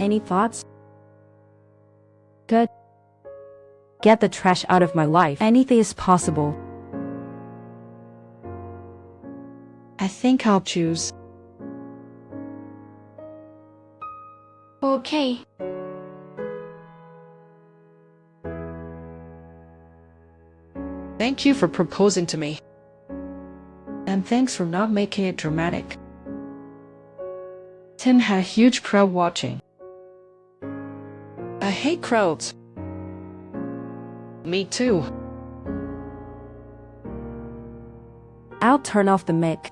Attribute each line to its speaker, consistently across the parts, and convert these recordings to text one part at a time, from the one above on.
Speaker 1: Any thoughts? Good. Get the trash out of my life. Anything is possible. I think I'll choose.
Speaker 2: Okay.
Speaker 3: Thank you for proposing to me. And thanks for not making it dramatic. Tim had a huge crowd watching. I hate crowds. Me too.
Speaker 1: I'll turn off the mic.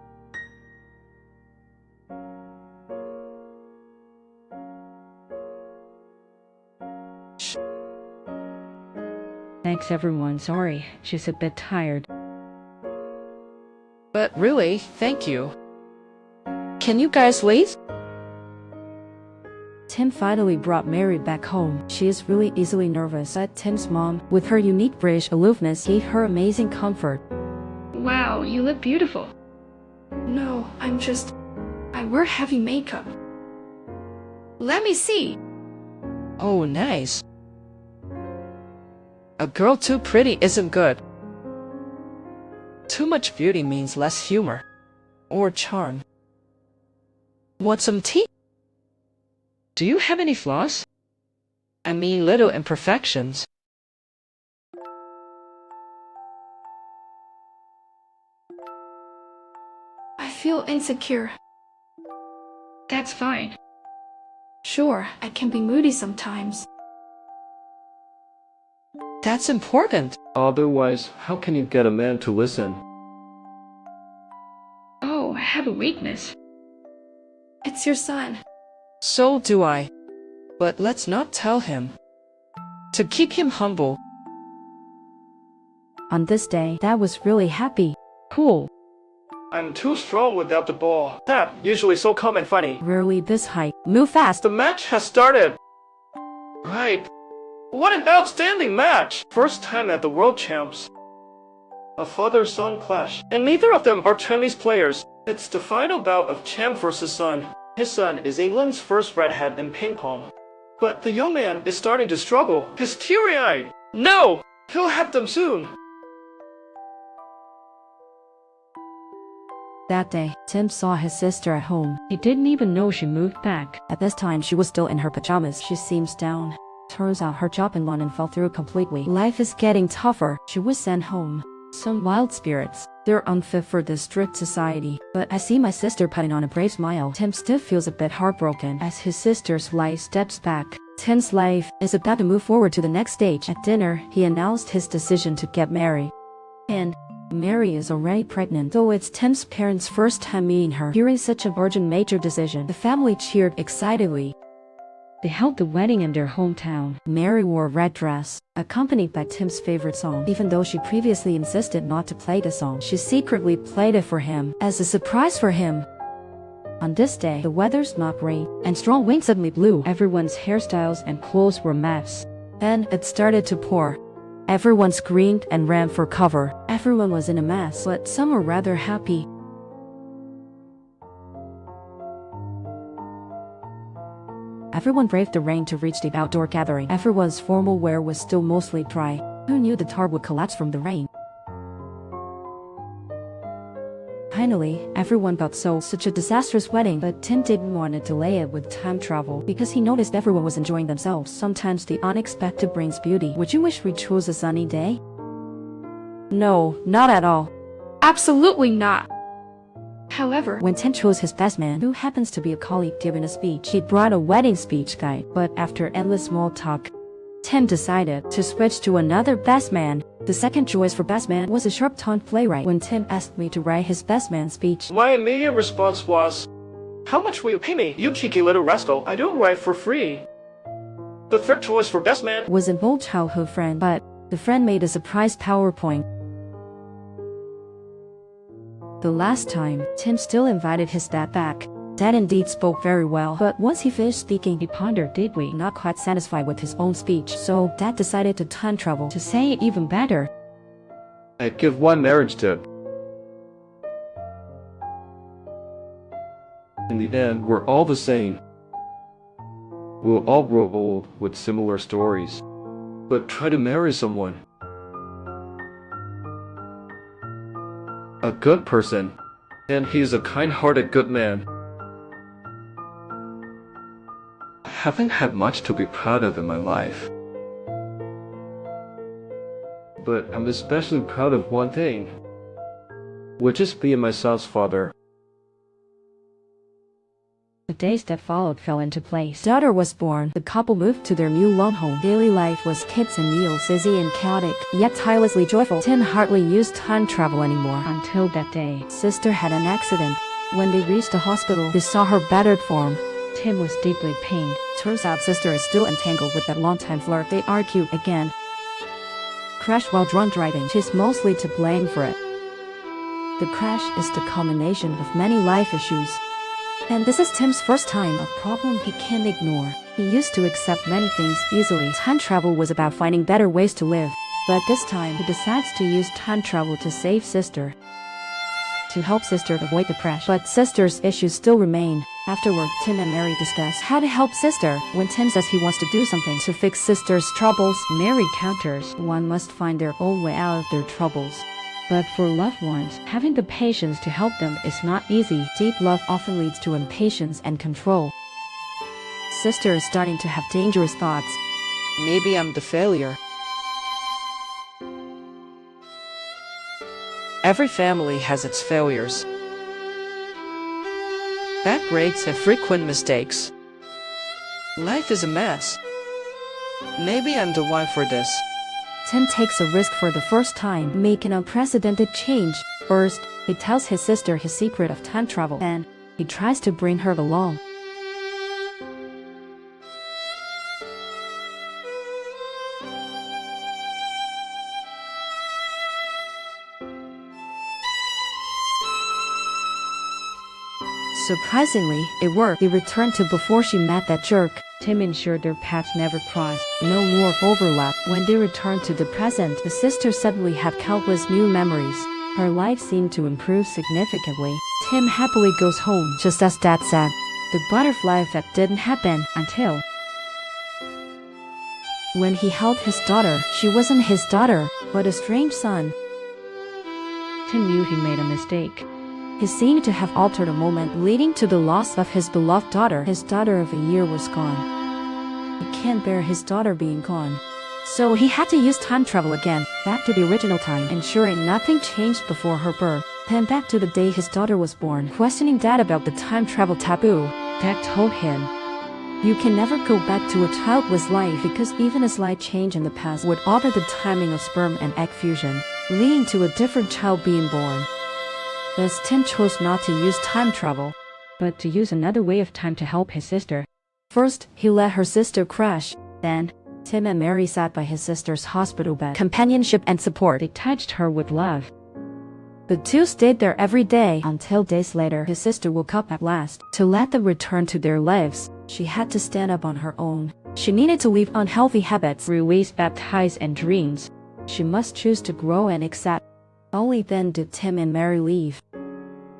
Speaker 1: Thanks everyone, sorry, she's a bit tired.
Speaker 3: But really, thank you. Can you guys leave?
Speaker 1: Tim finally brought Mary back home. She is really easily nervous, but Tim's mom, with her unique British aloofness, gave her amazing comfort.
Speaker 2: Wow, you look beautiful. No, I wear heavy makeup. Let me see.
Speaker 3: Oh, nice. A girl too pretty isn't good. Too much beauty means less humor. Or charm. Want some tea? Do you have any flaws? I mean little imperfections.
Speaker 2: I feel insecure. That's fine. Sure, I can be moody sometimes.
Speaker 3: That's important.
Speaker 4: Otherwise, how can you get a man to listen?
Speaker 2: Oh, I have a weakness. It's your son.
Speaker 3: So do I. But let's not tell him. To keep him humble.
Speaker 1: On this day, Dad was really happy. Cool.
Speaker 4: I'm too strong without the ball. That usually so calm and funny.
Speaker 1: Rarely this height. Move fast.
Speaker 4: The match has started. Right. What an outstanding match! First time at the World Champs. A father-son clash. And neither of them are Chinese players. It's the final bout of champ versus son. His son is England's first redhead in ping pong. But the young man is starting to struggle. He's teary-eyed. No! He'll have them soon.
Speaker 1: That day, Tim saw his sister at home. He didn't even know she moved back. At this time, she was still in her pajamas. She seems down. Turns out her job in London fell through completely. Life is getting tougher. She was sent home. Some wild spirits. They're unfit for this strict society. But I see my sister putting on a brave smile. Tim still feels a bit heartbroken as his sister's life steps back. Tim's life is about to move forward to the next stage. At dinner, he announced his decision to get married. And Mary is already pregnant, though it's Tim's parents' first time meeting her. Hearing such an urgent major decision, the family cheered excitedly. They held the wedding in their hometown. Mary wore a red dress, accompanied by Tim's favorite song. Even though she previously insisted not to play the song, she secretly played it for him, as a surprise for him. On this day, the weather's not great, and strong winds suddenly blew. Everyone's hairstyles and clothes were a mess. Then it started to pour. Everyone screamed and ran for cover. Everyone was in a mess, but some were rather happy. Everyone braved the rain to reach the outdoor gathering. Everyone's formal wear was still mostly dry. Who knew the tarp would collapse from the rain? Finally, everyone thought such a disastrous wedding, but Tim didn't want to delay it with time travel because he noticed everyone was enjoying themselves. Sometimes the unexpected brings beauty. Would you wish we chose a sunny day? No, not at all.
Speaker 2: Absolutely not. However,
Speaker 1: When Tim chose his best man, who happens to be a colleague giving a speech, he brought a wedding speech guide, but after endless small talk, Tim decided to switch to another best man. The second choice for best man was a sharp-tongued playwright. When Tim asked me to write his best man speech,
Speaker 4: My immediate response was, how much will you pay me, you cheeky little rascal? I don't write for free. The third choice for best man
Speaker 1: was an old childhood friend, but the friend made a surprise PowerPoint. The last time, Tim still invited his dad back. Dad indeed spoke very well, but once he finished speaking, he pondered deeply, not quite satisfied with his own speech. So Dad decided to time travel to say it even better.
Speaker 4: I'd give one marriage tip. In the end, we're all the same. We'll all grow old with similar stories. But try to marry someone. A good person. And he's a kind-hearted good man. I haven't had much to be proud of in my life. But I'm especially proud of one thing, which is being my son's father.
Speaker 1: The days that followed fell into place. Daughter was born. The couple moved to their new lone home. Daily life was kids and meals, busy and chaotic, yet tirelessly joyful. Tim hardly used time travel anymore until that day. Sister had an accident. When they reached the hospital, they saw her battered form. Tim was deeply pained. Turns out sister is still entangled with that longtime flirt. They argued again. Crashed while drunk driving. She's mostly to blame for it. The crash is the culmination of many life issues. And this is Tim's first time, a problem he can't ignore. He used to accept many things easily. Time travel was about finding better ways to live. But this time, he decides to use time travel to save sister. To help sister avoid the crash. But sister's issues still remain. Afterward, Tim and Mary discuss how to help sister. When Tim says he wants to do something to fix sister's troubles, Mary counters, one must find their own way out of their troubles. But for loved ones, having the patience to help them is not easy. Deep love often leads to impatience and control. Sister is starting to have dangerous thoughts.
Speaker 3: Maybe I'm the failure. Every family has its failures. Bad grades and frequent mistakes. Life is a mess. Maybe I'm the one for this.
Speaker 1: Tim takes a risk for the first time, make an unprecedented change. First, he tells his sister his secret of time travel, and he tries to bring her along. Surprisingly, it worked. They returned to before she met that jerk. Tim ensured their paths never crossed. No more overlap. When they returned to the present, the sister suddenly had countless new memories. Her life seemed to improve significantly. Tim happily goes home, just as Dad said. The butterfly effect didn't happen until when he held his daughter. She wasn't his daughter, but a strange son. Tim knew he made a mistake. He seemed to have altered a moment, leading to the loss of his beloved daughter. His daughter of a year was gone. He can't bear his daughter being gone. So he had to use time travel again, back to the original time, ensuring nothing changed before her birth. Then back to the day his daughter was born, questioning Dad about the time travel taboo. Dad told him, "You can never go back to a childless life because even a slight change in the past would alter the timing of sperm and egg fusion, leading to a different child being born." Thus, Tim chose not to use time travel, but to use another way of time to help his sister. First, he let her sister crash. Then, Tim and Mary sat by his sister's hospital bed. Companionship and support. They touched her with love. The two stayed there every day until days later his sister woke up at last. To let them return to their lives, she had to stand up on her own. She needed to leave unhealthy habits, release bad ties and dreams. She must choose to grow and accept. Only then did Tim and Mary leave.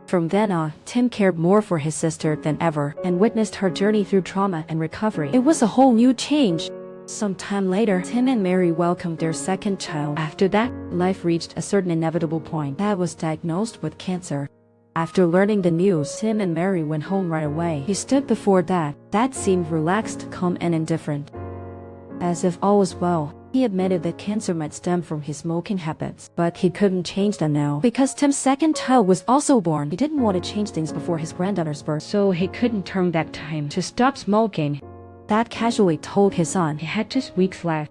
Speaker 1: From then on, Tim cared more for his sister than ever and witnessed her journey through trauma and recovery. It was a whole new change. Some time later, Tim and Mary welcomed their second child. After that, life reached a certain inevitable point. Dad was diagnosed with cancer. After learning the news, Tim and Mary went home right away. He stood before Dad. Dad seemed relaxed, calm, and indifferent. As if all was well. He admitted that cancer might stem from his smoking habits, but he couldn't change that now. Because Tim's second child was also born, he didn't want to change things before his granddaughter's birth, so he couldn't turn back time to stop smoking. Dad casually told his son he had just weeks left.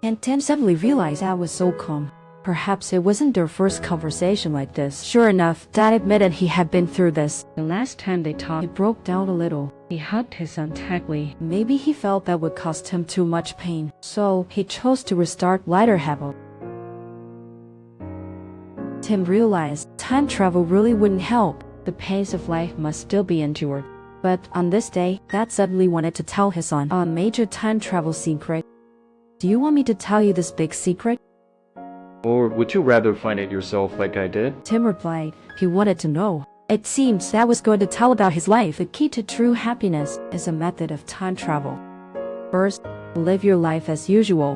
Speaker 1: And Tim suddenly realized Dad was so calm. Perhaps it wasn't their first conversation like this. Sure enough, Dad admitted he had been through this. The last time they talked, he broke down a little. He hugged his son tightly. Maybe he felt that would cause Tim too much pain, so he chose to restart lighter habits. Tim realized time travel really wouldn't help. The pace of life must still be endured. But on this day, Dad suddenly wanted to tell his son a major time travel secret. "Do you want me to tell you this big secret?"
Speaker 4: Or would you rather find it yourself like I did?
Speaker 1: Tim replied he wanted to know. It seems Dad was going to tell about his life. The key to true happiness is a method of time travel. First, live your life as usual.